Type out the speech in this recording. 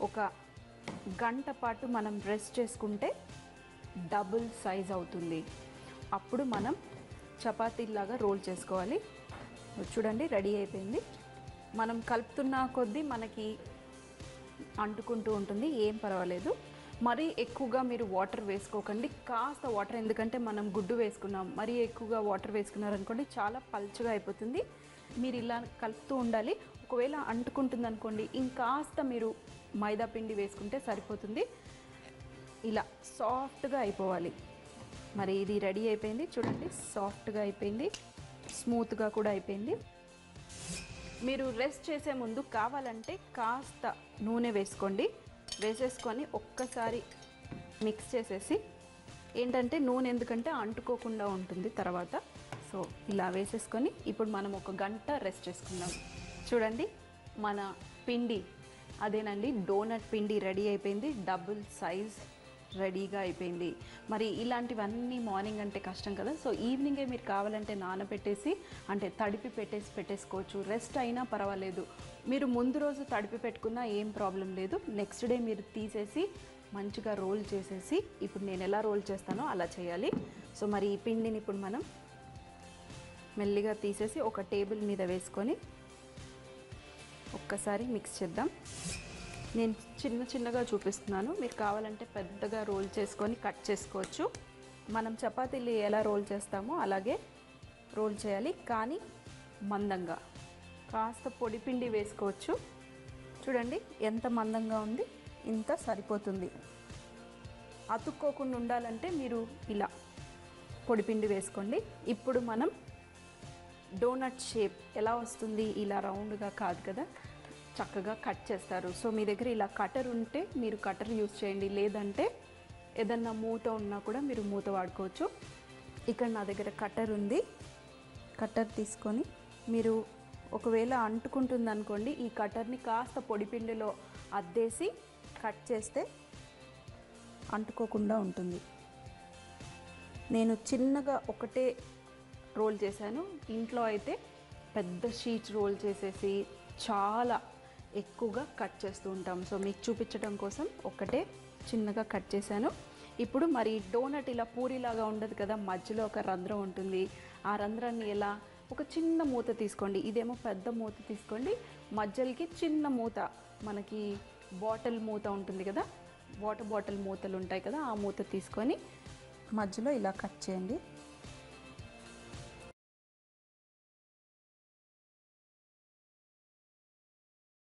ఒక గంట పాటు మనం రెస్ట్ చేసుకుంటే డబుల్ సైజ్ అవుతుంది. అప్పుడు మనం చపాతీలాగా రోల్ చేసుకోవాలి. చూడండి రెడీ అయిపోయింది. మనం కలుపుతున్న కొద్దీ మనకి అంటుకుంటూ ఉంటుంది, ఏం పర్వాలేదు. మరీ ఎక్కువగా మీరు వాటర్ వేసుకోకండి, కాస్త వాటర్, ఎందుకంటే మనం గుడ్డు వేసుకున్నాం. మరీ ఎక్కువగా వాటర్ వేసుకున్నారనుకోండి చాలా పల్చగా అయిపోతుంది. మీరు ఇలా కలుపుతూ ఉండాలి. ఒకవేళ అంటుకుంటుంది అనుకోండి ఇంకాస్త మీరు మైదా పిండి వేసుకుంటే సరిపోతుంది. ఇలా సాఫ్ట్గా అయిపోవాలి. మరి ఇది రెడీ అయిపోయింది చూడండి, సాఫ్ట్గా అయిపోయింది, స్మూత్గా కూడా అయిపోయింది. మీరు రెస్ట్ చేసే ముందు కావాలంటే కాస్త నూనె వేసుకోండి. వేసేసుకొని ఒక్కసారి మిక్స్ చేసేసి, ఏంటంటే నూనె ఎందుకంటే అంటుకోకుండా ఉంటుంది తర్వాత. సో ఇలా వేసేసుకొని ఇప్పుడు మనం ఒక గంట రెస్ట్ చేసుకుందాం. చూడండి మన పిండి అదేనండి, డోనట్ పిండి రెడీ అయిపోయింది. డబుల్ సైజ్ రెడీగా అయిపోయింది. మరి ఇలాంటివన్నీ మార్నింగ్ అంటే కష్టం కదా. సో ఈవినింగే మీరు కావాలంటే నానబెట్టేసి, అంటే తడిపి పెట్టేసుకోవచ్చు. రెస్ట్ అయినా పర్వాలేదు. మీరు ముందు రోజు తడిపి పెట్టుకున్నా ఏం ప్రాబ్లం లేదు. నెక్స్ట్ డే మీరు తీసేసి మంచిగా రోల్ చేసేసి, ఇప్పుడు నేను ఎలా రోల్ చేస్తానో అలా చేయాలి. సో మరి ఈ పిండిని ఇప్పుడు మనం మెల్లిగా తీసేసి ఒక టేబుల్ మీద వేసుకొని ఒక్కసారి మిక్స్ చేద్దాం. నేను చిన్నగా చూపిస్తున్నాను, మీరు కావాలంటే పెద్దగా రోల్ చేసుకొని కట్ చేసుకోవచ్చు. మనం చపాతీలు ఎలా రోల్ చేస్తామో అలాగే రోల్ చేయాలి, కానీ మందంగా. కాస్త పొడి పిండి వేసుకోవచ్చు. చూడండి ఎంత మందంగా ఉంది, ఇంత సరిపోతుంది. అతుక్కోకుండా ఉండాలంటే మీరు ఇలా పొడిపిండి వేసుకోండి. ఇప్పుడు మనం డోనట్ షేప్ ఎలా వస్తుంది, ఇలా రౌండ్గా కాదు కదా, చక్కగా కట్ చేస్తారు. సో మీ దగ్గర ఇలా కటర్ ఉంటే మీరు కటర్ యూజ్ చేయండి, లేదంటే ఏదన్నా మూత ఉన్నా కూడా మీరు మూత వాడుకోవచ్చు. ఇక్కడ నా దగ్గర కటర్ ఉంది. కటర్ తీసుకొని మీరు ఒకవేళ అంటుకుంటుంది అనుకోండి, ఈ కటర్ని కాస్త పొడిపిండిలో అద్దేసి కట్ చేస్తే అంటుకోకుండా ఉంటుంది. నేను చిన్నగా ఒకటే రోల్ చేశాను. ఇంట్లో అయితే పెద్ద షీట్ రోల్ చేసేసి చాలా ఎక్కువగా కట్ చేస్తూ ఉంటాం. సో మీకు చూపించడం కోసం ఒకటే చిన్నగా కట్ చేశాను. ఇప్పుడు మరి డోనట్ ఇలా పూరిలాగా ఉండదు కదా, మధ్యలో ఒక రంధ్రం ఉంటుంది. ఆ రంధ్రాన్ని ఎలా, ఒక చిన్న మూత తీసుకోండి. ఇదేమో పెద్ద మూత తీసుకోండి, మధ్యలోకి చిన్న మూత, మనకి బాటిల్ మూత ఉంటుంది కదా, వాటర్ బాటిల్ మూతలు ఉంటాయి కదా, ఆ మూత తీసుకొని మధ్యలో ఇలా కట్ చేయండి.